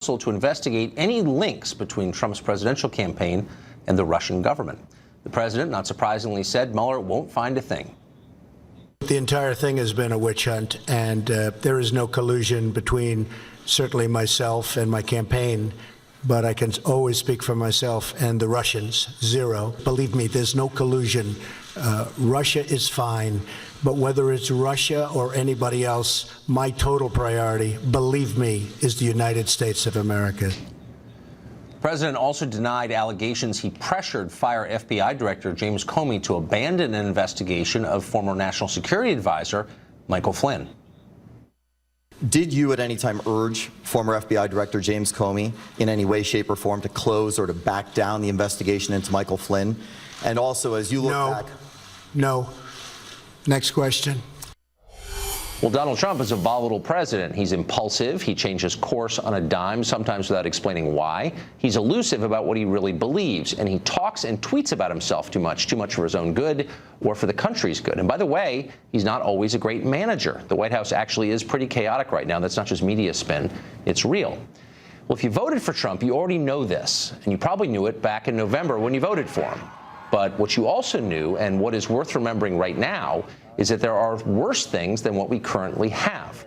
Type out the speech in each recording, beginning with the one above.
to investigate any links between Trump's presidential campaign and the Russian government. The president, not surprisingly, said Mueller won't find a thing. The entire thing has been a witch hunt, and there is no collusion between certainly myself and my campaign, but I can always speak for myself and the Russians. Zero. Believe me, there's no collusion. Russia is fine, but whether it's Russia or anybody else, my total priority, believe me, is the United States of America. The president also denied allegations he pressured former FBI Director James Comey to abandon an investigation of former National Security Advisor Michael Flynn. Did you at any time urge former FBI Director James Comey in any way, shape, or form to close or to back down the investigation into Michael Flynn? And also, as you look back... No. Next question. Well, Donald Trump is a volatile president. He's impulsive. He changes course on a dime, sometimes without explaining why. He's elusive about what he really believes, and he talks and tweets about himself too much for his own good or for the country's good. And by the way, he's not always a great manager. The White House actually is pretty chaotic right now. That's not just media spin. It's real. Well, if you voted for Trump, you already know this, and you probably knew it back in November when you voted for him. But what you also knew, and what is worth remembering right now, is that there are worse things than what we currently have.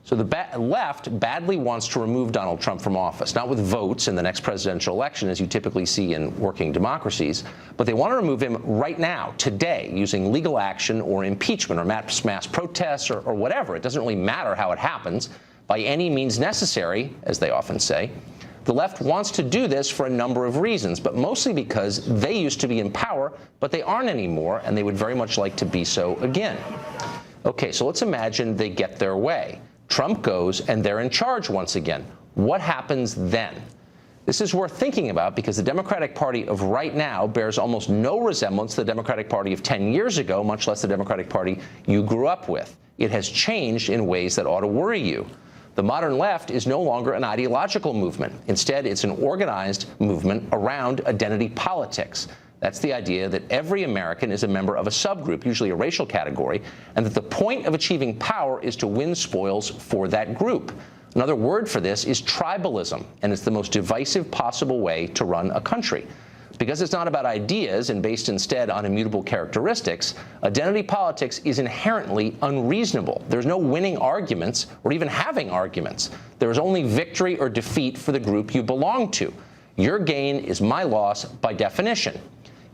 So the left badly wants to remove Donald Trump from office, not with votes in the next presidential election, as you typically see in working democracies, but they want to remove him right now, today, using legal action or impeachment or mass protests or whatever. It doesn't really matter how it happens, by any means necessary, as they often say. The left wants to do this for a number of reasons, but mostly because they used to be in power, but they aren't anymore, and they would very much like to be so again. Okay, so let's imagine they get their way. Trump goes, and they're in charge once again. What happens then? This is worth thinking about because the Democratic Party of right now bears almost no resemblance to the Democratic Party of 10 years ago, much less the Democratic Party you grew up with. It has changed in ways that ought to worry you. The modern left is no longer an ideological movement. Instead, it's an organized movement around identity politics. That's the idea that every American is a member of a subgroup, usually a racial category, and that the point of achieving power is to win spoils for that group. Another word for this is tribalism, and it's the most divisive possible way to run a country. Because it's not about ideas and based instead on immutable characteristics, identity politics is inherently unreasonable. There's no winning arguments or even having arguments. There is only victory or defeat for the group you belong to. Your gain is my loss by definition.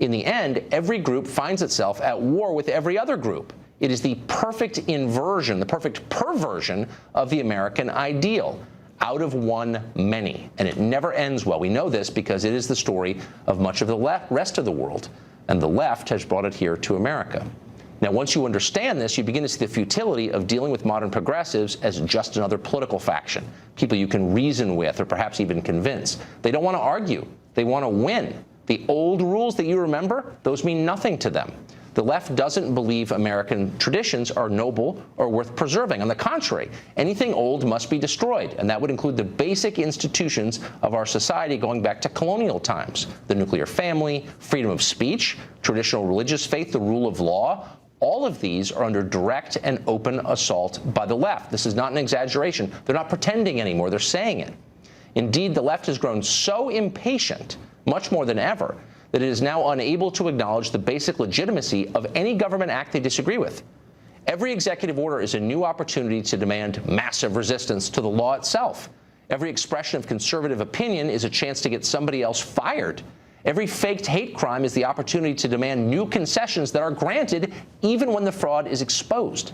In the end, every group finds itself at war with every other group. It is the perfect inversion, the perfect perversion of the American ideal. Out of one, many. And it never ends well. We know this because it is the story of much of the rest of the world. And the left has brought it here to America. Now, once you understand this, you begin to see the futility of dealing with modern progressives as just another political faction, people you can reason with or perhaps even convince. They don't want to argue. They want to win. The old rules that you remember, those mean nothing to them. The left doesn't believe American traditions are noble or worth preserving. On the contrary, anything old must be destroyed, and that would include the basic institutions of our society going back to colonial times. The nuclear family, freedom of speech, traditional religious faith, the rule of law. All of these are under direct and open assault by the left. This is not an exaggeration. They're not pretending anymore. They're saying it. Indeed, the left has grown so impatient, much more than ever, that it is now unable to acknowledge the basic legitimacy of any government act they disagree with. Every executive order is a new opportunity to demand massive resistance to the law itself. Every expression of conservative opinion is a chance to get somebody else fired. Every faked hate crime is the opportunity to demand new concessions that are granted even when the fraud is exposed.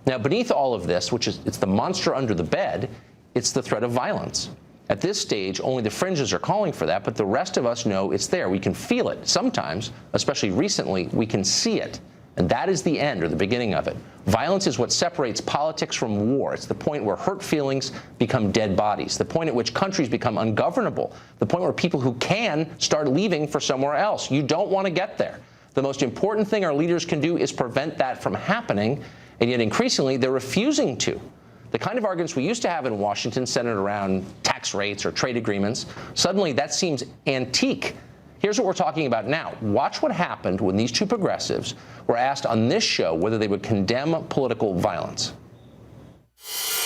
Now, beneath all of this, it's the monster under the bed, it's the threat of violence. At this stage, only the fringes are calling for that, but the rest of us know it's there. We can feel it. Sometimes, especially recently, we can see it. And that is the end or the beginning of it. Violence is what separates politics from war. It's the point where hurt feelings become dead bodies, the point at which countries become ungovernable, the point where people who can start leaving for somewhere else. You don't want to get there. The most important thing our leaders can do is prevent that from happening, and yet increasingly they're refusing to. The kind of arguments we used to have in Washington centered around tax rates or trade agreements, suddenly that seems antique. Here's what we're talking about now. Watch what happened when these two progressives were asked on this show whether they would condemn political violence.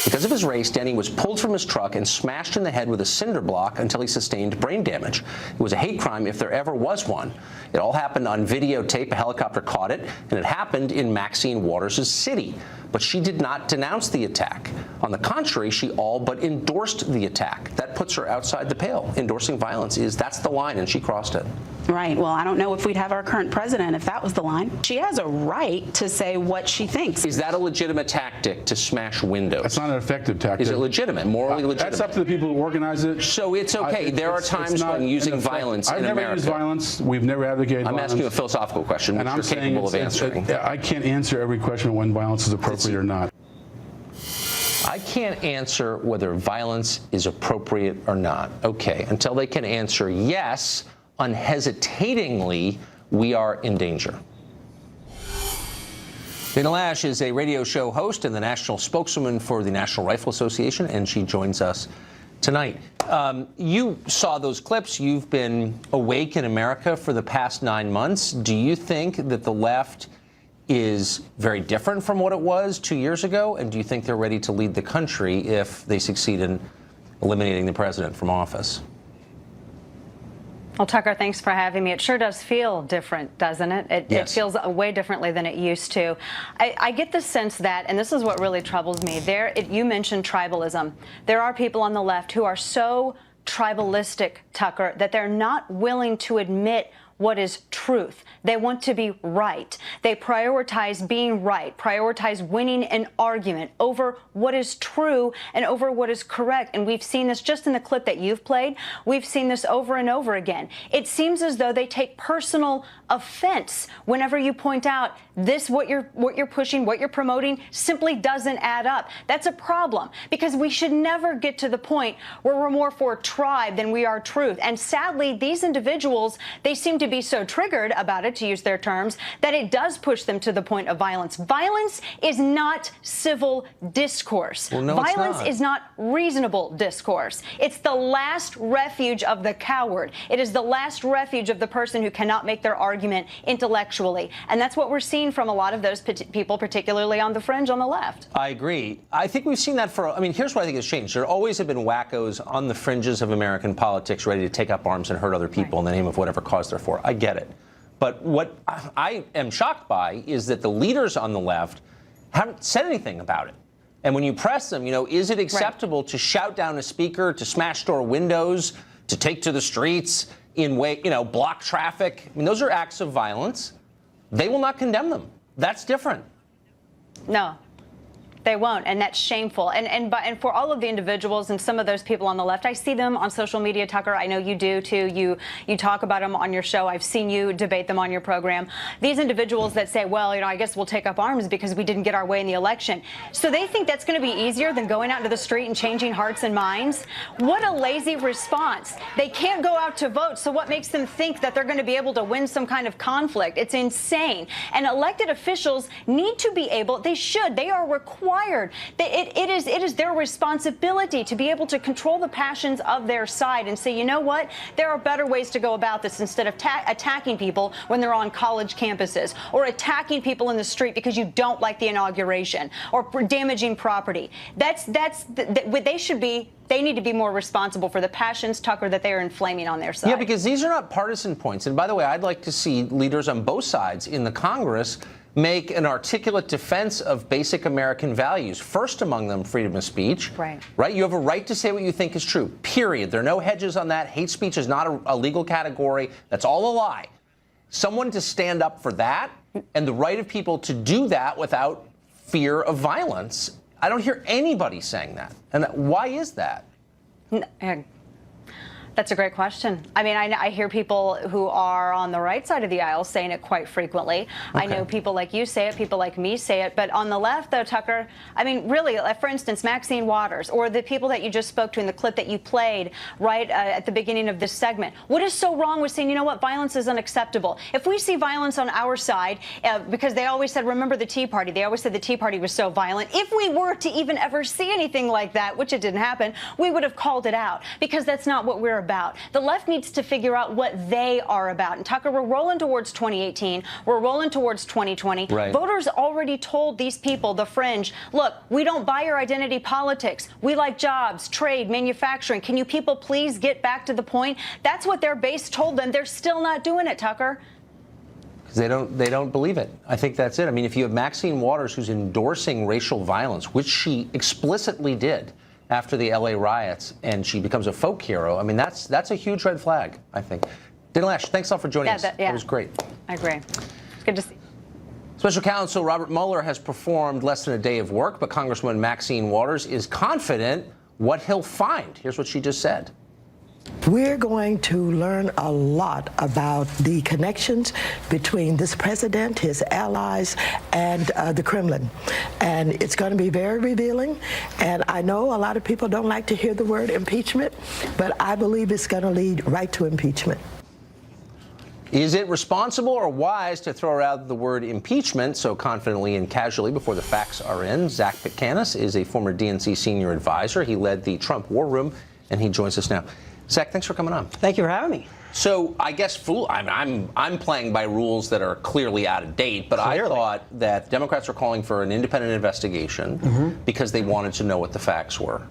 Because of his race, Denny was pulled from his truck and smashed in the head with a cinder block until he sustained brain damage. It was a hate crime if there ever was one. It all happened on videotape. A helicopter caught it, and it happened in Maxine Waters' city. But she did not denounce the attack. On the contrary, she all but endorsed the attack. That puts her outside the pale. Endorsing violence that's the line, and she crossed it. Right. Well, I don't know if we'd have our current president if that was the line. She has a right to say what she thinks. Is that a legitimate tactic to smash windows? That's not an effective tactic. Is it legitimate, morally legitimate? That's up to the people who organize it. So it's okay. There are times when using violence in America. I've never used violence. We've never advocated violence. I'm asking you a philosophical question, which you're capable of answering. I can't answer every question when violence is appropriate or not. I can't answer whether violence is appropriate or not. Okay, until they can answer yes, unhesitatingly, we are in danger. Dana Lash is a radio show host and the national spokeswoman for the National Rifle Association, and she joins us tonight. You saw those clips. You've been awake in America for the past 9 months. Do you think that the left is very different from what it was 2 years ago? And do you think they're ready to lead the country if they succeed in eliminating the president from office? Well, Tucker, thanks for having me. It sure does feel different, doesn't it? Yes. It feels way differently than it used to. I get the sense that, and this is what really troubles me, you mentioned tribalism. There are people on the left who are so tribalistic, Tucker, that they're not willing to admit what is truth. They want to be right. They prioritize being right, prioritize winning an argument over what is true and over what is correct. And we've seen this just in the clip that you've played. We've seen this over and over again. It seems as though they take personal offense whenever you point out what you're pushing, what you're promoting simply doesn't add up. That's a problem, because we should never get to the point where we're more for tribe than we are truth. And sadly, these individuals, they seem to be so triggered about it, to use their terms, that it does push them to the point of violence. Violence is not civil discourse. Well, no, violence is not reasonable discourse. It's the last refuge of the coward. It is the last refuge of the person who cannot make their argument intellectually. And that's what we're seeing from a lot of those people, particularly on the fringe on the left. I agree. I think we've seen that here's what I think has changed. There always have been wackos on the fringes of American politics ready to take up arms and hurt other people in the name of whatever cause they're for. I get it. But what I am shocked by is that the leaders on the left haven't said anything about it. And when you press them, is it acceptable to shout down a speaker, to smash store windows, to take to the streets, block traffic? Those are acts of violence. They will not condemn them. That's different. No. They won't, and that's shameful. And for all of the individuals and some of those people on the left, I see them on social media, Tucker. I know you do too. You talk about them on your show. I've seen you debate them on your program. These individuals that say, well, I guess we'll take up arms because we didn't get our way in the election. So they think that's going to be easier than going out into the street and changing hearts and minds. What a lazy response. They can't go out to vote, so what makes them think that they're going to be able to win some kind of conflict? It's insane. And elected officials need to be able, they are required. It is their responsibility to be able to control the passions of their side and say, you know what? There are better ways to go about this instead of attacking people when they're on college campuses, or attacking people in the street because you don't like the inauguration, or damaging property. They need to be more responsible for the passions, Tucker, that they are inflaming on their side. Yeah, because these are not partisan points. And by the way, I'd like to see leaders on both sides in the Congress make an articulate defense of basic American values. First among them, freedom of speech. Right. You have a right to say what you think is true, period. There are no hedges on that. Hate speech is not a legal category. That's all a lie. Someone to stand up for that and the right of people to do that without fear of violence. I don't hear anybody saying that. And why is that? That's a great question. I hear people who are on the right side of the aisle saying it quite frequently. Okay. I know people like you say it, people like me say it. But on the left, though, Tucker, really, for instance, Maxine Waters, or the people that you just spoke to in the clip that you played at the beginning of this segment. What is so wrong with saying, violence is unacceptable? If we see violence on our side, because they always said, remember the Tea Party. They always said the Tea Party was so violent. If we were to even ever see anything like that, which it didn't happen, we would have called it out, because that's not what we're about. The left needs to figure out what they are about. And Tucker, we're rolling towards 2018. We're rolling towards 2020. Right. Voters already told these people, the fringe, look, we don't buy your identity politics. We like jobs, trade, manufacturing. Can you people please get back to the point? That's what their base told them. They're still not doing it, Tucker. They don't believe it. I think that's it. I mean, if you have Maxine Waters who's endorsing racial violence, which she explicitly did after the LA riots, and she becomes a folk hero, I mean, that's a huge red flag, I think. Daniel Ash, thanks a lot for joining us. That was great. I agree. It's good to see. Special counsel Robert Mueller has performed less than a day of work, but Congresswoman Maxine Waters is confident what he'll find. Here's what she just said. We're going to learn a lot about the connections between this president, his allies, and the Kremlin. And it's going to be very revealing. And I know a lot of people don't like to hear the word impeachment, but I believe it's going to lead right to impeachment. Is it responsible or wise to throw out the word impeachment so confidently and casually before the facts are in? Zach Pitcanis is a former DNC senior advisor. He led the Trump War Room, and he joins us now. Zach, thanks for coming on. Thank you for having me. So I guess I'm playing by rules that are clearly out of date, but I thought that Democrats were calling for an independent investigation because they wanted to know what the facts were.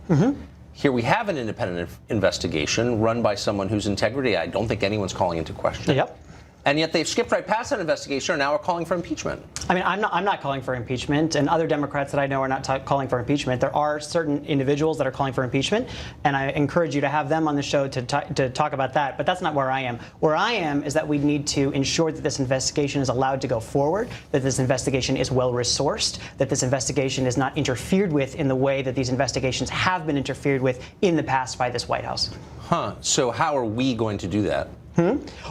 Here we have an independent investigation run by someone whose integrity I don't think anyone's calling into question. Yep. And yet they've skipped right past that investigation and now are calling for impeachment. I mean, I'm not calling for impeachment, and other Democrats that I know are not calling for impeachment. There are certain individuals that are calling for impeachment, and I encourage you to have them on the show to talk about that. But that's not where I am. Where I am is that we need to ensure that this investigation is allowed to go forward, that this investigation is well resourced, that this investigation is not interfered with in the way that these investigations have been interfered with in the past by this White House. So how are we going to do that?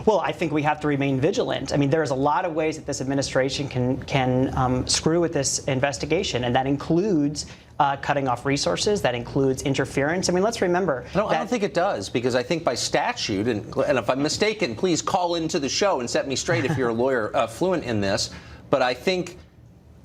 Well, I think we have to remain vigilant. I mean, there's a lot of ways that this administration can screw with this investigation, and that includes cutting off resources. That includes interference. I mean, let's remember. I don't think it does, because I think by statute, and if I'm mistaken, please call into the show and set me straight if you're a lawyer fluent in this. But I think,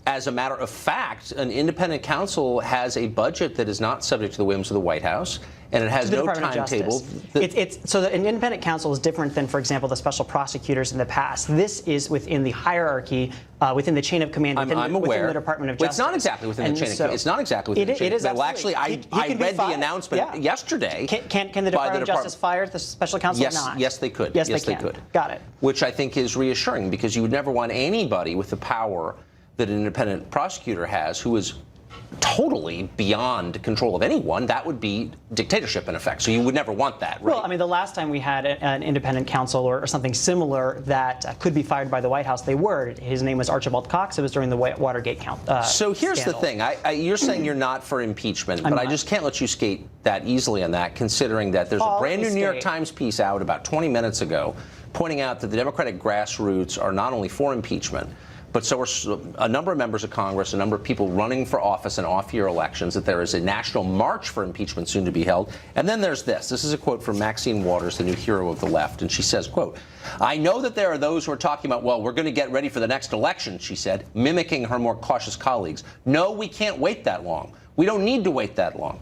as a matter of fact, an independent counsel has a budget that is not subject to the whims of the White House, and it has no timetable. So an independent counsel is different than, for example, the special prosecutors in the past. This is within the hierarchy, within the chain of command within the Department of Justice. It's not exactly within the chain of command. It's not exactly within the chain of command. Well, actually, I read the announcement yesterday. Can the Department of Justice fire the special counsel? Yes, they could. Yes, they could. Got it. Which I think is reassuring, because you would never want anybody with the power that an independent prosecutor has, who is totally beyond control of anyone. That would be dictatorship in effect. So you would never want that, right? Well, I mean, the last time we had an independent counsel or something similar that could be fired by the White House, they were. His name was Archibald Cox. It was during the Watergate So here's scandal. the thing. You're saying you're not for impeachment, but I just can't let you skate that easily on that, considering that there's a brand new New York Times piece out about 20 minutes ago pointing out that the Democratic grassroots are not only for impeachment, but so are a number of members of Congress, a number of people running for office in off-year elections, that there is a national march for impeachment soon to be held. And then there's this. This is a quote from Maxine Waters, the new hero of the left. And she says, quote, "I know that there are those who are talking about, well, we're going to get ready for the next election," she said, mimicking her more cautious colleagues. "No, we can't wait that long. We don't need to wait that long.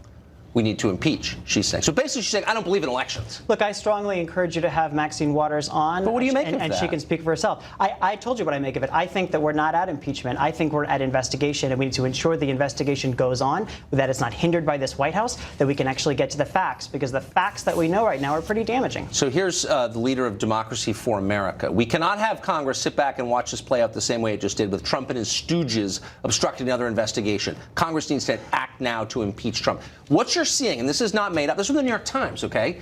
We need to impeach," she's saying. So basically, she's saying, I don't believe in elections. Look, I strongly encourage you to have Maxine Waters on. But what do you make of that? And she can speak for herself. I told you what I make of it. I think that we're not at impeachment. I think we're at investigation, and we need to ensure the investigation goes on, that it's not hindered by this White House, that we can actually get to the facts, because the facts that we know right now are pretty damaging. So here's the leader of Democracy for America. "We cannot have Congress sit back and watch this play out the same way it just did with Trump and his stooges obstructing another investigation. Congress needs to act now to impeach Trump." What you're seeing, and this is not made up, this is from the New York Times, okay?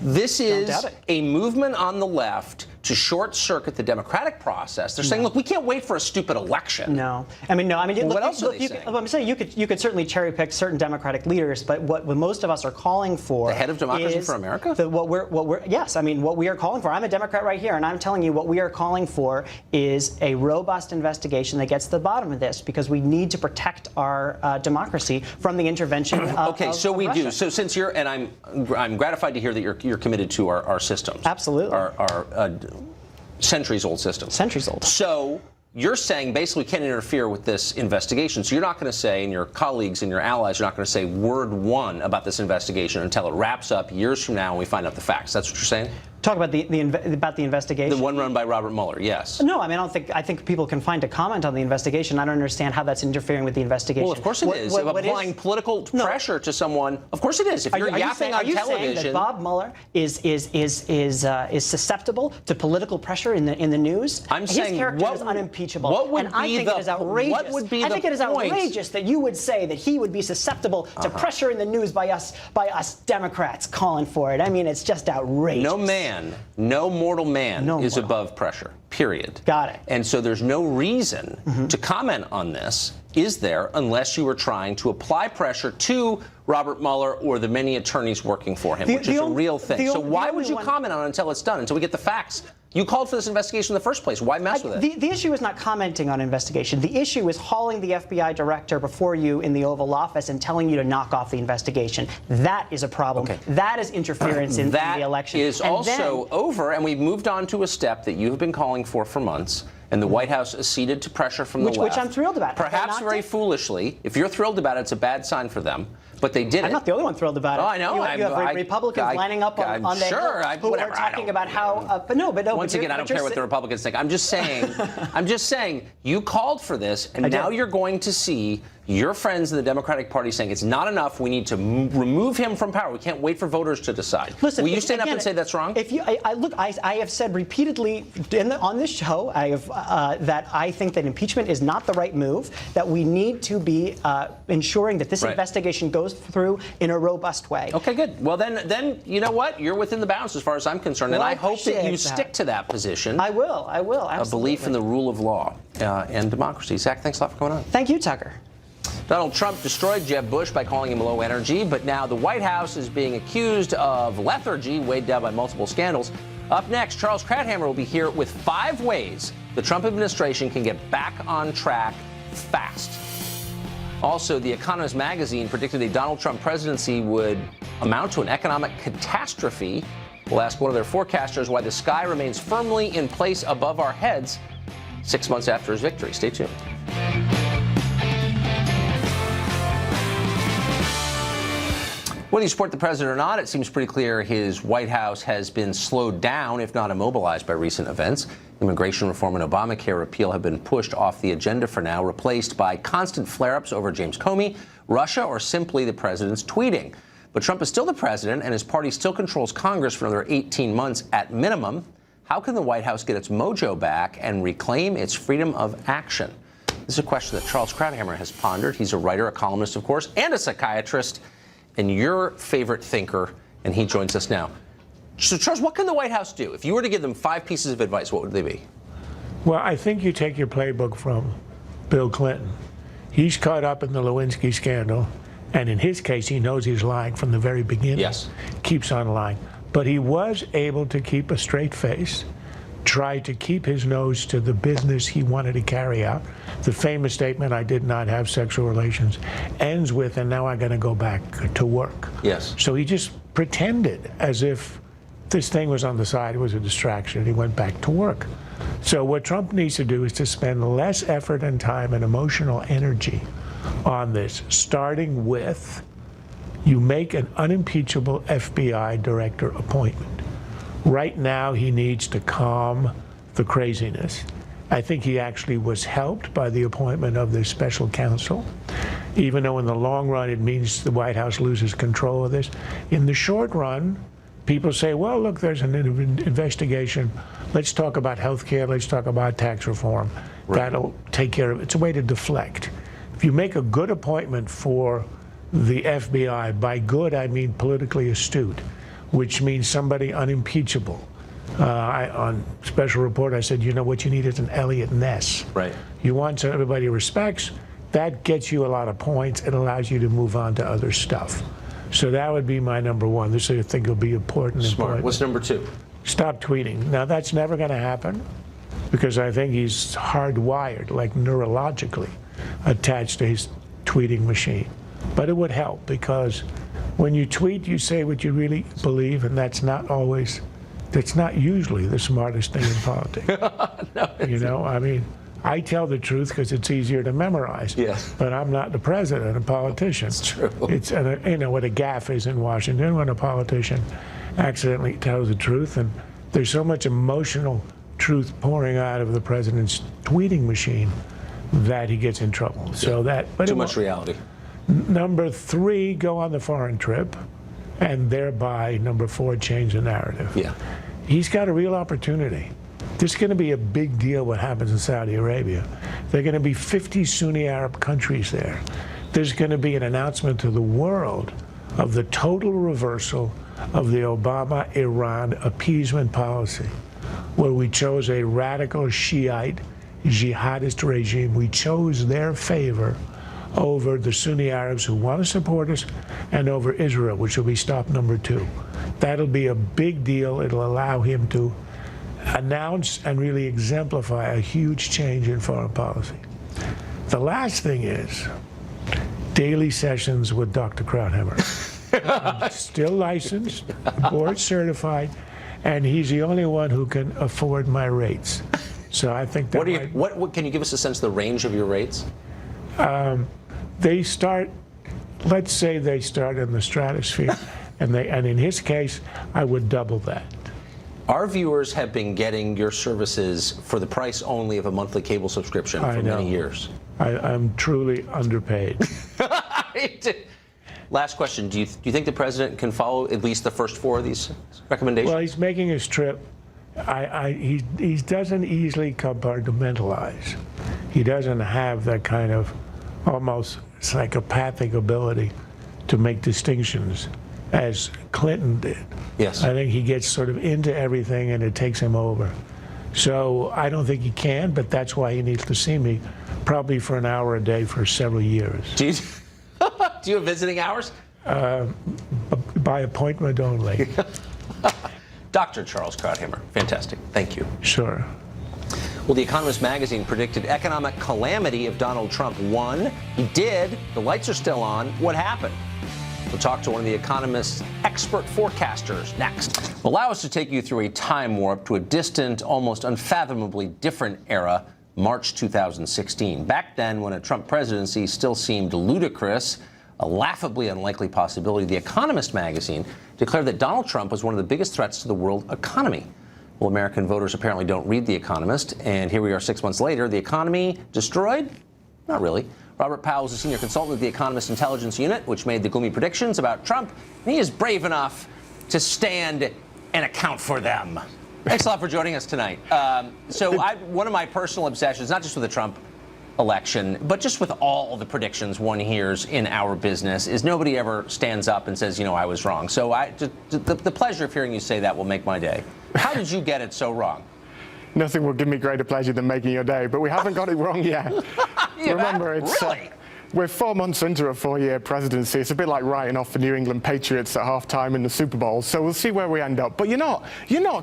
This is a movement on the left to short-circuit the democratic process. They're saying, look, we can't wait for a stupid election. No. What else are they saying? I'm saying you could certainly cherry-pick certain Democratic leaders, but what most of us are calling for, the head of Democracy for America? Yes, I mean, what we are calling for. I'm a Democrat right here, and I'm telling you what we are calling for is a robust investigation that gets to the bottom of this, because we need to protect our democracy from the intervention of we Russia. do. So since you're, and I'm gratified to hear that you're committed to our systems. Absolutely. Our centuries-old systems. Centuries old. So you're saying basically we can't interfere with this investigation. So you're not going to say, and your colleagues and your allies are not going to say word one about this investigation until it wraps up years from now and we find out the facts. That's what you're saying? Talk about the investigation. The one run by Robert Mueller, yes. No, I mean, I think people can find a comment on the investigation. I don't understand how that's interfering with the investigation. Well, of course it is. Applying political pressure to someone, of course it is. If you're yapping on television, are you saying that Bob Mueller is susceptible to political pressure in the news? I'm saying his character is unimpeachable. What would and I be think it is outrageous. What would be I think it is point? outrageous that you would say that he would be susceptible to pressure in the news by us Democrats calling for it. I mean, it's just outrageous. No mortal man is above pressure, period. Got it. And so there's no reason to comment on this, is there, unless you were trying to apply pressure to Robert Mueller or the many attorneys working for him, which is a real thing. So why would you comment on it until it's done, until we get the facts? You called for this investigation in the first place. Why mess with it? The issue is not commenting on investigation. The issue is hauling the FBI director before you in the Oval Office and telling you to knock off the investigation. That is a problem. Okay. That is interference in the election. That is also over, and we've moved on to a step that you have been calling for months. And the White House acceded to pressure from the left. Which I'm thrilled about. Perhaps very foolishly. If you're thrilled about it, it's a bad sign for them. But they did it. I'm not the only one thrilled about it. Oh, I know. You have Republicans lining up on the Hill who are talking about how. But no. Once again, I don't care what the Republicans think. I'm just saying, you called for this, and now you're going to see your friends in the Democratic Party saying it's not enough. We need to remove him from power. We can't wait for voters to decide. Listen, will you stand up and say that's wrong? If you, I have said repeatedly on this show, that I think that impeachment is not the right move. That we need to be ensuring that this investigation goes through in a robust way. Okay, good. Well, then you know what? You're within the bounds as far as I'm concerned, and I hope that you stick to that position. I will. Absolutely. A belief in the rule of law and democracy. Zach, thanks a lot for coming on. Thank you, Tucker. Donald Trump destroyed Jeb Bush by calling him low energy, but now the White House is being accused of lethargy, weighed down by multiple scandals. Up next, Charles Krauthammer will be here with 5 ways the Trump administration can get back on track fast. Also, The Economist magazine predicted a Donald Trump presidency would amount to an economic catastrophe. We'll ask one of their forecasters why the sky remains firmly in place above our heads 6 months after his victory. Stay tuned. Whether you support the president or not, it seems pretty clear his White House has been slowed down, if not immobilized, by recent events. Immigration reform and Obamacare repeal have been pushed off the agenda for now, replaced by constant flare-ups over James Comey, Russia, or simply the president's tweeting. But Trump is still the president, and his party still controls Congress for another 18 months at minimum. How can the White House get its mojo back and reclaim its freedom of action? This is a question that Charles Krauthammer has pondered. He's a writer, a columnist, of course, and a psychiatrist, and your favorite thinker, and he joins us now. So, Charles, what can the White House do? If you were to give them 5 pieces of advice, what would they be? Well, I think you take your playbook from Bill Clinton. He's caught up in the Lewinsky scandal, and in his case, he knows he's lying from the very beginning. Yes. Keeps on lying. But he was able to keep a straight face, try to keep his nose to the business he wanted to carry out. The famous statement, "I did not have sexual relations," ends with, "and now I'm going to go back to work." Yes. So he just pretended as if this thing was on the side, it was a distraction, he went back to work. So what Trump needs to do is to spend less effort and time and emotional energy on this, starting with you make an unimpeachable FBI director appointment. Right now, he needs to calm the craziness. I think he actually was helped by the appointment of this special counsel, even though in the long run it means the White House loses control of this. In the short run, people say, well, look, there's an investigation. Let's talk about health care. Let's talk about tax reform. Right. That'll take care of it. It's a way to deflect. If you make a good appointment for the FBI, by good I mean politically astute, which means somebody unimpeachable. On Special Report, I said, you know what you need is an Elliot Ness. Right. You want somebody everybody respects. That gets you a lot of points. It allows you to move on to other stuff. So that would be my number one. This I think will be important. Smart. What's number 2? Stop tweeting. Now that's never going to happen because I think he's hardwired, like neurologically, attached to his tweeting machine. But it would help because when you tweet, you say what you really believe, and that's not usually the smartest thing in politics. No, you know, I mean, I tell the truth because it's easier to memorize. Yes. But I'm not the president, a politician. It's true. It's you know what a gaffe is in Washington when a politician accidentally tells the truth, and there's so much emotional truth pouring out of the president's tweeting machine that he gets in trouble. So that Too much reality. Number 3, go on the foreign trip, and thereby, number 4, change the narrative. Yeah. He's got a real opportunity. This is going to be a big deal what happens in Saudi Arabia. There are going to be 50 Sunni Arab countries there. There's going to be an announcement to the world of the total reversal of the Obama-Iran appeasement policy, where we chose a radical Shiite jihadist regime. We chose their favor over the Sunni Arabs who want to support us, and over Israel, which will be stop number 2. That'll be a big deal. It'll allow him to announce and really exemplify a huge change in foreign policy. The last thing is daily sessions with Dr. Krauthammer. I'm still licensed, board certified, and he's the only one who can afford my rates. So I think that what can you give us a sense of the range of your rates? They start, let's say they start in the stratosphere, and in his case, I would double that. Our viewers have been getting your services for the price only of a monthly cable subscription for many years. I'm truly underpaid. Last question. Do you think the president can follow at least the first 4 of these recommendations? Well, he's making his trip. He doesn't easily compartmentalize. He doesn't have that kind of almost psychopathic ability to make distinctions as Clinton did. Yes. I think he gets sort of into everything and it takes him over. So I don't think he can, but that's why he needs to see me probably for an hour a day for several years. Do you have visiting hours? By appointment only. Dr. Charles Krauthammer, fantastic. Thank you. Sure. Well, The Economist magazine predicted economic calamity if Donald Trump won. He did. The lights are still on. What happened? We'll talk to one of The Economist's expert forecasters next. Allow us to take you through a time warp to a distant, almost unfathomably different era, March 2016. Back then, when a Trump presidency still seemed ludicrous, a laughably unlikely possibility, The Economist magazine declared that Donald Trump was one of the biggest threats to the world economy. Well, American voters apparently don't read The Economist, and here we are 6 months later. The economy destroyed? Not really. Robert Powell is a senior consultant at The Economist Intelligence Unit, which made the gloomy predictions about Trump, and he is brave enough to stand and account for them. Thanks a lot for joining us tonight. One of my personal obsessions, not just with the Trump election, but just with all the predictions one hears in our business, is nobody ever stands up and says, I was wrong. So the pleasure of hearing you say that will make my day. How did you get it so wrong? Nothing will give me greater pleasure than making your day, but we haven't got it wrong yet. Remember, it's really? We're 4 months into a 4-year presidency. It's a bit like writing off the New England Patriots at halftime in the Super Bowl. So we'll see where we end up. But you're not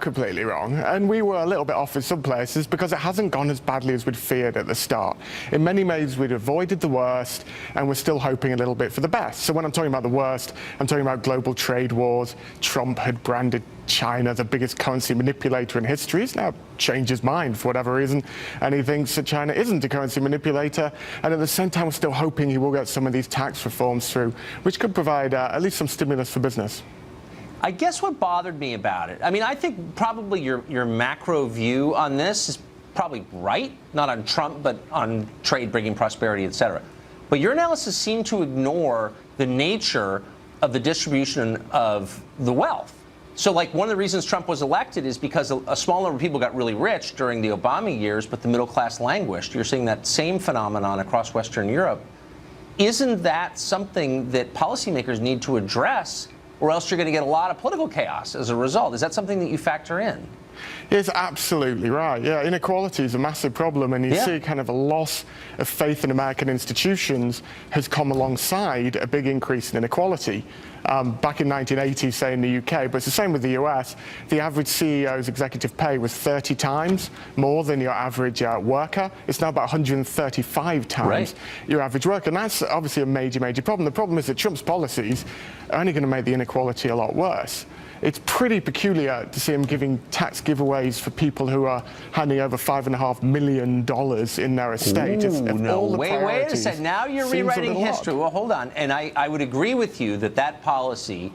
completely wrong. And we were a little bit off in some places because it hasn't gone as badly as we'd feared at the start. In many ways, we'd avoided the worst, and we're still hoping a little bit for the best. So when I'm talking about the worst, I'm talking about global trade wars. Trump had branded China the biggest currency manipulator in history. He's now changed his mind for whatever reason, and he thinks that China isn't a currency manipulator. And at the same time, we're still hoping he will get some of these tax reforms through, which could provide at least some stimulus for business. I guess what bothered me about it, I think probably your macro view on this is probably right, not on Trump, but on trade bringing prosperity, et cetera. But your analysis seemed to ignore the nature of the distribution of the wealth. So, one of the reasons Trump was elected is because a small number of people got really rich during the Obama years, but the middle class languished. You're seeing that same phenomenon across Western Europe. Isn't that something that policymakers need to address, or else you're going to get a lot of political chaos as a result? Is that something that you factor in? It's absolutely right. Yeah, inequality is a massive problem, and you see kind of a loss of faith in American institutions has come alongside a big increase in inequality. Back in 1980, say in the UK, but it's the same with the US, the average CEO's executive pay was 30 times more than your average worker. It's now about 135 times your average worker, and that's obviously a major, major problem. The problem is that Trump's policies are only going to make the inequality a lot worse. it's pretty peculiar to see him giving tax giveaways for people who are handing over $5.5 million in their estate. Wait a second. Now you're rewriting history. Odd. Well, hold on. And I would agree with you that that policy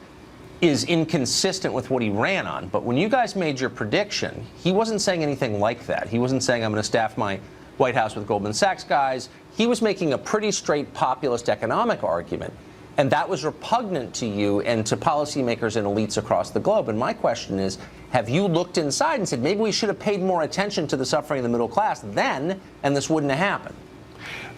is inconsistent with what he ran on. But when you guys made your prediction, he wasn't saying anything like that. He wasn't saying, I'm going to staff my White House with Goldman Sachs guys. He was making a pretty straight populist economic argument. And that was repugnant to you and to policymakers and elites across the globe. And my question is, have you looked inside and said, maybe we should have paid more attention to the suffering of the middle class then, and this wouldn't have happened?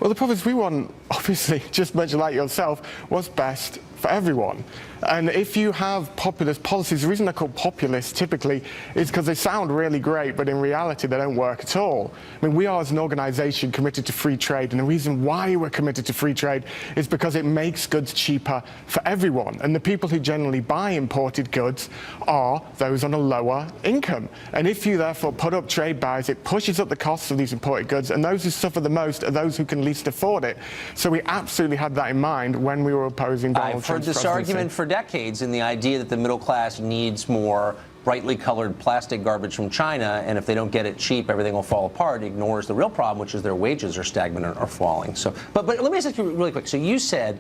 Well, the problem is we want, obviously, just mention like yourself, what's best for everyone. And if you have populist policies, the reason they're called populist typically is because they sound really great, but in reality they don't work at all. I mean, we are as an organization committed to free trade, and the reason why we're committed to free trade is because it makes goods cheaper for everyone. And the people who generally buy imported goods are those on a lower income. And if you therefore put up trade barriers, it pushes up the costs of these imported goods, and those who suffer the most are those who can least afford it. So we absolutely had that in mind when we were opposing Donald Trump's presidency. I've heard this argument for decades, in the idea that the middle class needs more brightly colored plastic garbage from China, and if they don't get it cheap, everything will fall apart. It ignores the real problem, which is their wages are stagnant or falling. So, but let me ask you really quick. So you said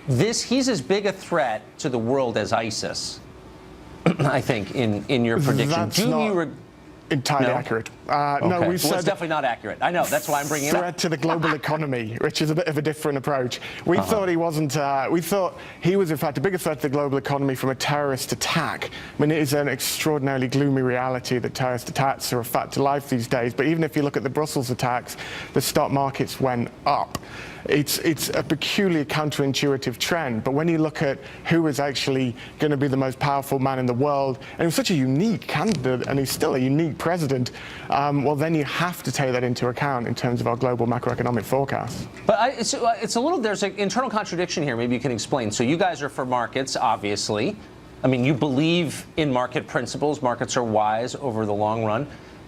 he's as big a threat to the world as ISIS, I think, in your prediction. Entirely accurate. No, we said it's definitely not accurate. I know. That's why I'm bringing it up. Threat to the global economy, which is a bit of a different approach. We thought he wasn't. We thought he was, in fact, a bigger threat to the global economy from a terrorist attack. I mean, it is an extraordinarily gloomy reality that terrorist attacks are a fact of life these days. But even if you look at the Brussels attacks, the stock markets went up. It's a peculiar counterintuitive trend. But when you look at who is actually going to be the most powerful man in the world, and he was such a unique candidate, and he's still a unique president, well, then you have to take that into account in terms of our global macroeconomic forecasts. But it's a little, there's an internal contradiction here. Maybe you can explain. So you guys are for markets, obviously. I mean, you believe in market principles. Markets are wise over the long run.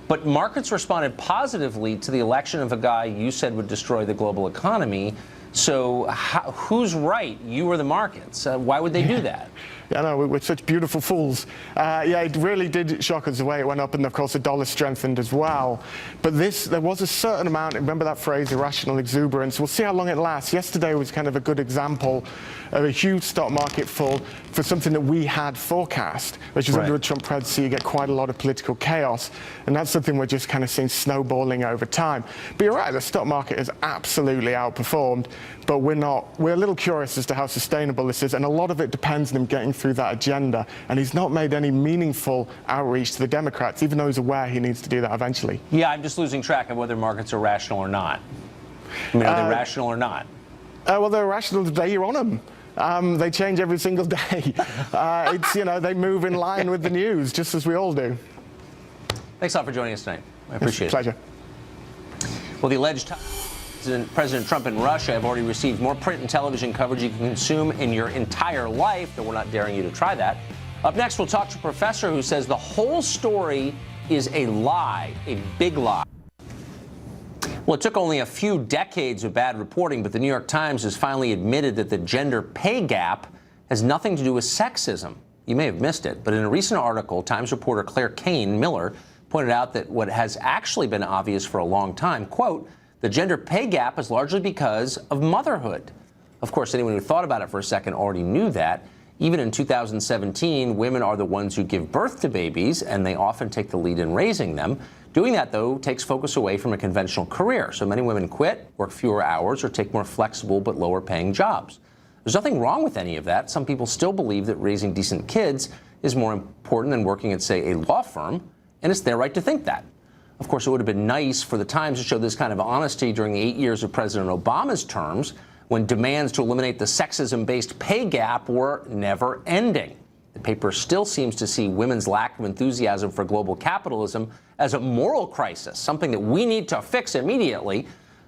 But markets responded positively to the election of a guy you said would destroy the global economy. So who's right? You or the markets? Why would they do that? Yeah, no, we're such beautiful fools. Yeah, it really did shock us the way it went up, and of course the dollar strengthened as well. But there was a certain amount, remember that phrase, irrational exuberance. We'll see how long it lasts. Yesterday was kind of a good example of a huge stock market fall for something that we had forecast, which is under a Trump presidency, you get quite a lot of political chaos. And that's something we're just kind of seeing snowballing over time. But you're right, the stock market has absolutely outperformed, but we're a little curious as to how sustainable this is. And a lot of it depends on him getting through that agenda. And he's not made any meaningful outreach to the Democrats, even though he's aware he needs to do that eventually. Yeah, I'm just losing track of whether markets are rational or not. I mean, are they rational or not? Well, they're rational the day you're on them. They change every single day. They move in line with the news, just as we all do. Thanks a lot for joining us tonight. I appreciate it. Pleasure. Well, the alleged President Trump and Russia have already received more print and television coverage you can consume in your entire life, though we're not daring you to try that. Up next, we'll talk to a professor who says the whole story is a lie, a big lie. Well, it took only a few decades of bad reporting, but the New York Times has finally admitted that the gender pay gap has nothing to do with sexism. You may have missed it, but in a recent article, Times reporter Claire Kane Miller pointed out that what has actually been obvious for a long time, quote, the gender pay gap is largely because of motherhood. Of course, anyone who thought about it for a second already knew that. Even in 2017, women are the ones who give birth to babies, and they often take the lead in raising them. Doing that, though, takes focus away from a conventional career. So many women quit, work fewer hours, or take more flexible but lower-paying jobs. There's nothing wrong with any of that. Some people still believe that raising decent kids is more important than working at, say, a law firm, and it's their right to think that. Of course, it would have been nice for the Times to show this kind of honesty during the 8 years of President Obama's terms, when demands to eliminate the sexism-based pay gap were never ending. The paper still seems to see women's lack of enthusiasm for global capitalism as a moral crisis, something that we need to fix immediately.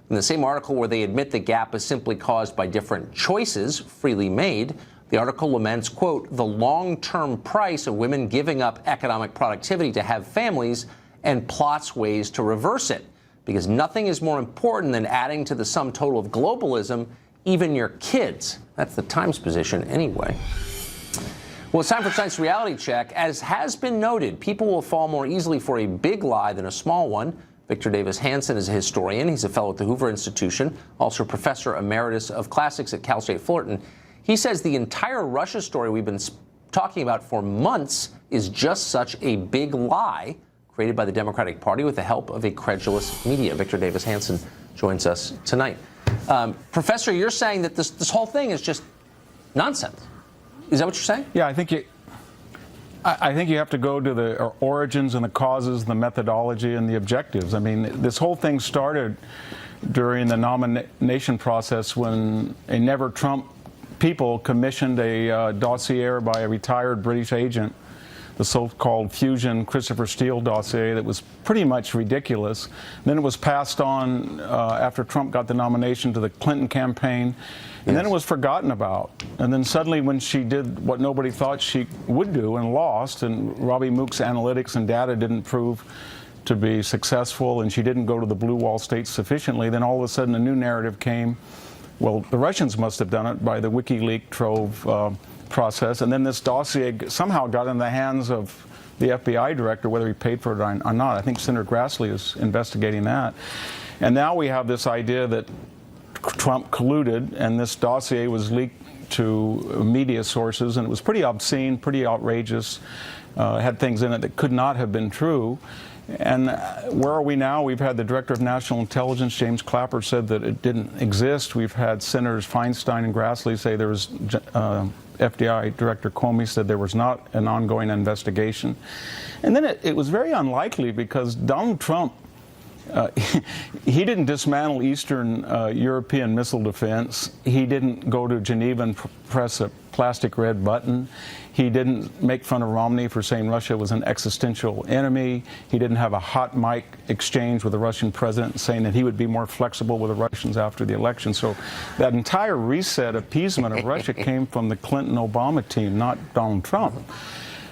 In the same article where they admit the gap is simply caused by different choices freely made, the article laments, quote, the long-term price of women giving up economic productivity to have families and plots ways to reverse it. Because nothing is more important than adding to the sum total of globalism, even your kids. That's the Times position anyway. Well, it's time for tonight's reality check. As has been noted, people will fall more easily for a big lie than a small one. Victor Davis Hanson is a historian. He's a fellow at the Hoover Institution, also professor emeritus of classics at Cal State Fullerton. He says the entire Russia story we've been talking about for months is just such a big lie created by the Democratic Party with the help of a credulous media. Victor Davis Hanson joins us tonight. Professor, you're saying that this whole thing is just nonsense. Is that what you're saying? Yeah, I think you have to go to the origins and the causes, the methodology, and the objectives. I mean, this whole thing started during the nomination process when a Never Trump people commissioned a dossier by a retired British agent, the so-called Fusion Christopher Steele dossier that was pretty much ridiculous. Then it was passed on after Trump got the nomination to the Clinton campaign. And then it was forgotten about. And then suddenly when she did what nobody thought she would do and lost, and Robbie Mook's analytics and data didn't prove to be successful, and she didn't go to the blue wall states sufficiently, then all of a sudden a new narrative came. Well, the Russians must have done it by the WikiLeaks trove process. And then this dossier somehow got in the hands of the FBI director, whether he paid for it or not. I think Senator Grassley is investigating that. And now we have this idea that Trump colluded, and this dossier was leaked to media sources, and it was pretty obscene, pretty outrageous, had things in it that could not have been true. And where are we now? We've had the Director of National Intelligence, James Clapper, said that it didn't exist. We've had Senators Feinstein and Grassley say there was, FBI Director Comey said there was not an ongoing investigation. And then it was very unlikely because Donald Trump, he didn't dismantle Eastern European missile defense. He didn't go to Geneva and press a plastic red button. He didn't make fun of Romney for saying Russia was an existential enemy. He didn't have a hot mic exchange with the Russian president saying that he would be more flexible with the Russians after the election. So that entire reset appeasement of Russia came from the Clinton-Obama team, not Donald Trump.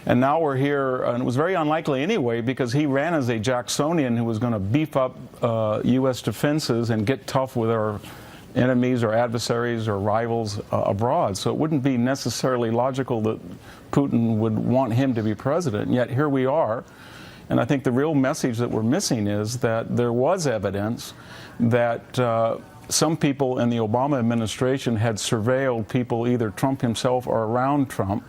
And now we're here, and it was very unlikely anyway, because he ran as a Jacksonian who was going to beef up U.S. defenses and get tough with our enemies or adversaries or rivals abroad. So it wouldn't be necessarily logical that Putin would want him to be president. And yet here we are. And I think the real message that we're missing is that there was evidence that some people in the Obama administration had surveilled people, either Trump himself or around Trump,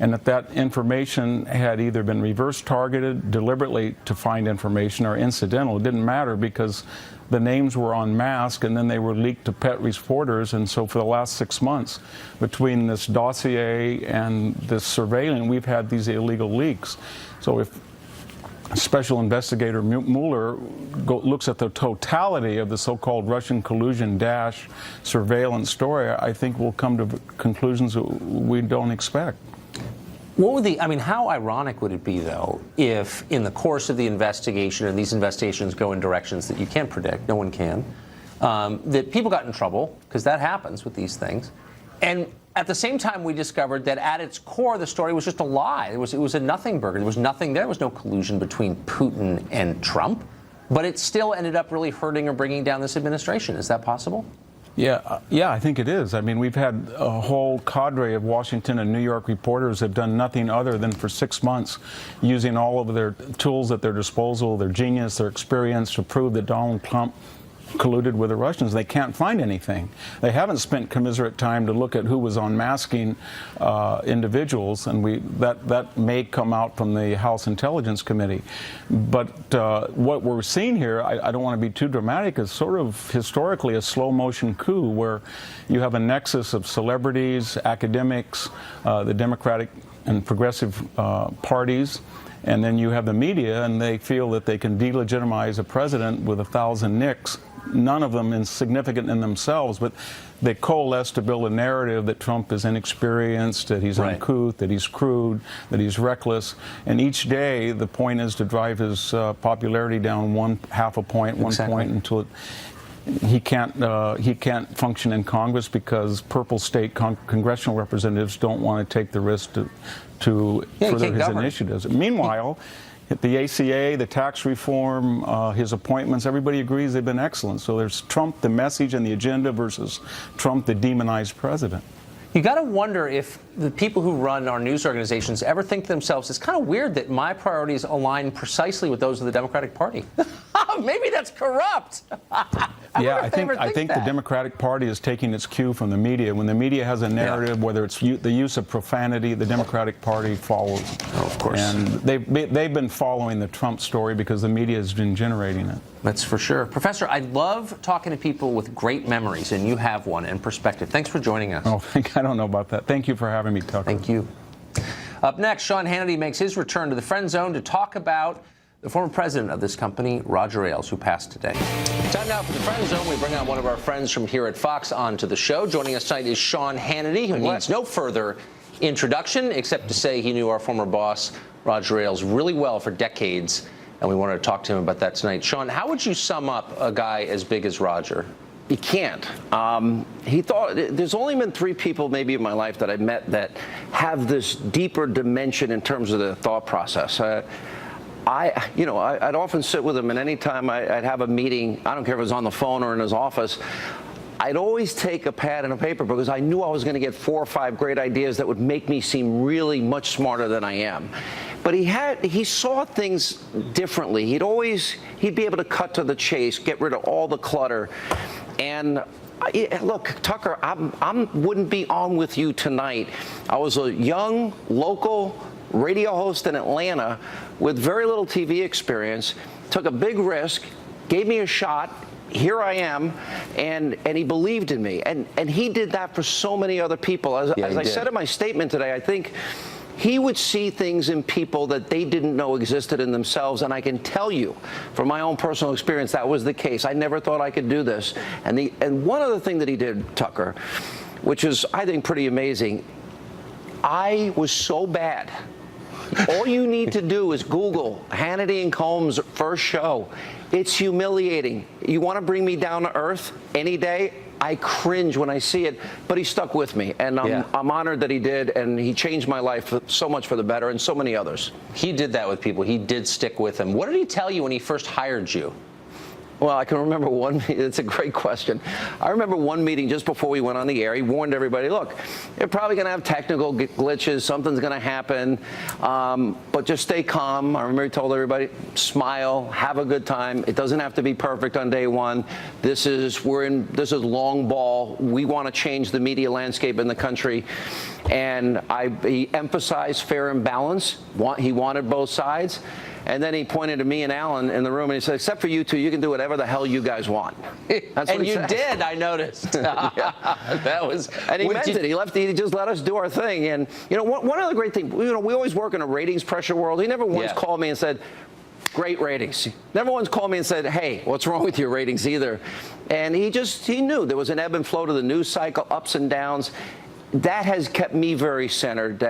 and that information had either been reverse targeted deliberately to find information or incidental. It didn't matter because the names were unmasked and then they were leaked to pet reporters. And so for the last 6 months, between this dossier and this surveillance, we've had these illegal leaks. So if Special Investigator Mueller looks at the totality of the so-called Russian collusion surveillance story, I think we'll come to conclusions that we don't expect. What would how ironic would it be, though, if in the course of the investigation, and these investigations go in directions that you can't predict, no one can, that people got in trouble, because that happens with these things, and at the same time we discovered that at its core the story was just a lie. It was a nothing burger. There was nothing there. There was no collusion between Putin and Trump, but it still ended up really hurting or bringing down this administration. Is that possible? Yeah, I think it is. I mean, we've had a whole cadre of Washington and New York reporters have done nothing other than for 6 months using all of their tools at their disposal, their genius, their experience to prove that Donald Trump colluded with the Russians. They can't find anything. They haven't spent commiserate time to look at who was unmasking individuals, and that may come out from the House Intelligence Committee. But what we're seeing here, I don't want to be too dramatic, is sort of historically a slow motion coup where you have a nexus of celebrities, academics, the Democratic and progressive parties, and then you have the media, and they feel that they can delegitimize a president with 1,000 nicks, none of them insignificant in themselves, but they coalesce to build a narrative that Trump is inexperienced, that he's uncouth, that he's crude, that he's reckless. And each day, the point is to drive his popularity down half a point, 1 point, until he can't function in Congress because purple state congressional representatives don't want to take the risk to further his initiatives. Meanwhile, the ACA, the tax reform, his appointments, everybody agrees they've been excellent. So there's Trump, the message and the agenda, versus Trump, the demonized president. You got to wonder if the people who run our news organizations ever think to themselves, it's kind of weird that my priorities align precisely with those of the Democratic Party. Maybe that's corrupt. I think the Democratic Party is taking its cue from the media. When the media has a narrative, whether it's the use of profanity, the Democratic Party follows. Oh, of course. And they've been following the Trump story because the media has been generating it. That's for sure. Professor, I love talking to people with great memories, and you have one, and perspective. Thanks for joining us. Oh, I don't know about that. Thank you for having me, Tucker. Thank you. Up next, Sean Hannity makes his return to the Friend Zone to talk about the former president of this company, Roger Ailes, who passed today. Time now for the Friend Zone. We bring on one of our friends from here at Fox onto the show. Joining us tonight is Sean Hannity, who needs no further introduction except to say he knew our former boss, Roger Ailes, really well for decades, and we wanted to talk to him about that tonight. Sean, how would you sum up a guy as big as Roger? You can't. He thought there's only been 3 people maybe in my life that I've met that have this deeper dimension in terms of the thought process. I'd often sit with him, and anytime I'd have a meeting, I don't care if it was on the phone or in his office, I'd always take a pad and a paper because I knew I was going to get 4 or 5 great ideas that would make me seem really much smarter than I am. But he saw things differently. He'd be able to cut to the chase, get rid of all the clutter. And look, Tucker, I wouldn't be on with you tonight. I was a young, local radio host in Atlanta with very little TV experience, took a big risk, gave me a shot. Here I am, and he believed in me. And he did that for so many other people. As I said in my statement today, I think he would see things in people that they didn't know existed in themselves, and I can tell you from my own personal experience that was the case. I never thought I could do this. And one other thing that he did, Tucker, which is, I think, pretty amazing, I was so bad. All you need to do is Google Hannity and Combs' first show. It's humiliating. You want to bring me down to earth any day? I cringe when I see it, but he stuck with me, and I'm honored that he did, and he changed my life so much for the better, and so many others. He did that with people. He did stick with them. What did he tell you when he first hired you? Well, I can remember one. It's a great question. I remember one meeting just before we went on the air. He warned everybody, look, you're probably going to have technical glitches. Something's going to happen. But just stay calm. I remember he told everybody, smile, have a good time. It doesn't have to be perfect on day one. This is long ball. We want to change the media landscape in the country. And he emphasized fair and balance. He wanted both sides. And then he pointed to me and Alan in the room, and he said, except for you two, you can do whatever the hell you guys want. That's and you did, I noticed. That was, and he meant it. He just let us do our thing. And, one other great thing, we always work in a ratings pressure world. He never once called me and said, great ratings. Never once called me and said, hey, what's wrong with your ratings either? And he knew there was an ebb and flow to the news cycle, ups and downs. That has kept me very centered.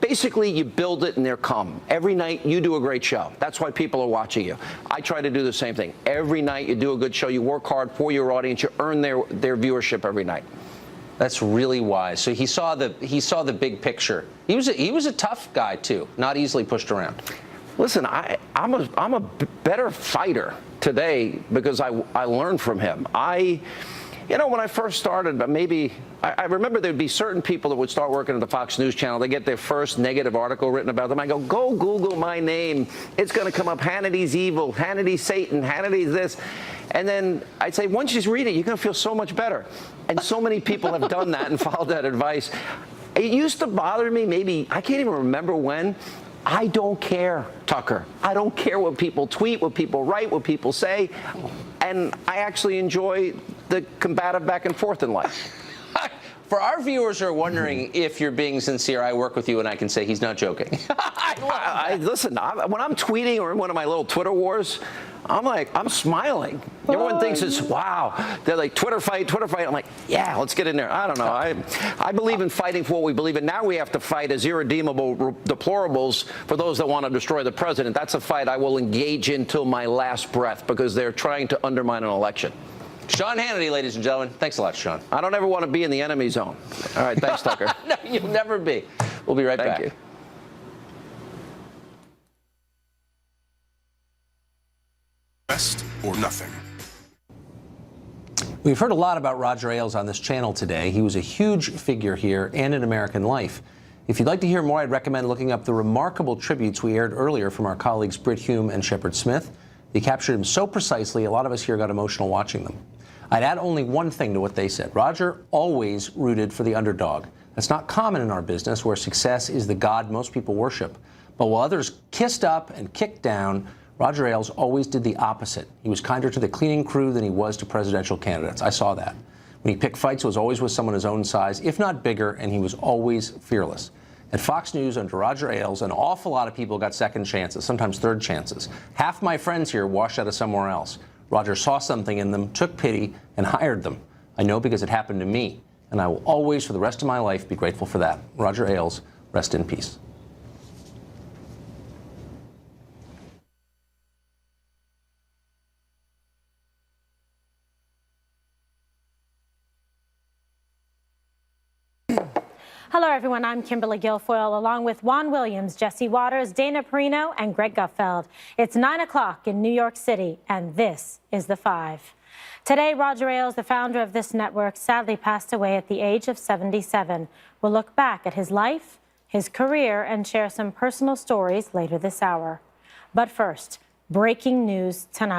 Basically, you build it and they're come. Every night, you do a great show. That's why people are watching you. I try to do the same thing. Every night, you do a good show. You work hard for your audience. You earn their viewership every night. That's really wise. So he saw the big picture. He was a tough guy too, not easily pushed around. Listen, I'm a better fighter today because I learned from him. When I first started, I remember there'd be certain people that would start working at the Fox News Channel. They get their first negative article written about them. I go Google my name. It's going to come up, Hannity's evil, Hannity's Satan, Hannity's this. And then I'd say, once you read it, you're going to feel so much better. And so many people have done that and followed that advice. It used to bother me, I can't even remember when. I don't care, Tucker. I don't care what people tweet, what people write, what people say. And I actually enjoy the combative back and forth in life. For our viewers who are wondering if you're being sincere, I work with you and I can say he's not joking. Listen, when I'm tweeting or in one of my little Twitter wars, I'm smiling. Everyone thinks it's, wow. They're like, Twitter fight. I'm like, yeah, let's get in there. I don't know. I believe in fighting for what we believe in. Now we have to fight as irredeemable deplorables for those that want to destroy the president. That's a fight I will engage in till my last breath because they're trying to undermine an election. Sean Hannity, ladies and gentlemen. Thanks a lot, Sean. I don't ever want to be in the enemy zone. All right, thanks, Tucker. No, you'll never be. We'll be right back. Thank you. Best or nothing. We've heard a lot about Roger Ailes on this channel today. He was a huge figure here and in American life. If you'd like to hear more, I'd recommend looking up the remarkable tributes we aired earlier from our colleagues Britt Hume and Shepard Smith. They captured him so precisely, a lot of us here got emotional watching them. I'd add only one thing to what they said. Roger always rooted for the underdog. That's not common in our business, where success is the god most people worship. But while others kissed up and kicked down, Roger Ailes always did the opposite. He was kinder to the cleaning crew than he was to presidential candidates. I saw that. When he picked fights, it was always with someone his own size, if not bigger, and he was always fearless. At Fox News, under Roger Ailes, an awful lot of people got second chances, sometimes third chances. Half my friends here washed out of somewhere else. Roger saw something in them, took pity, and hired them. I know because it happened to me, and I will always, for the rest of my life, be grateful for that. Roger Ailes, rest in peace. Hello, everyone. I'm Kimberly Guilfoyle, along with Juan Williams, Jesse Waters, Dana Perino, and Greg Gutfeld. It's 9 o'clock in New York City, and this is The Five. Today, Roger Ailes, the founder of this network, sadly passed away at the age of 77. We'll look back at his life, his career, and share some personal stories later this hour. But first, breaking news tonight.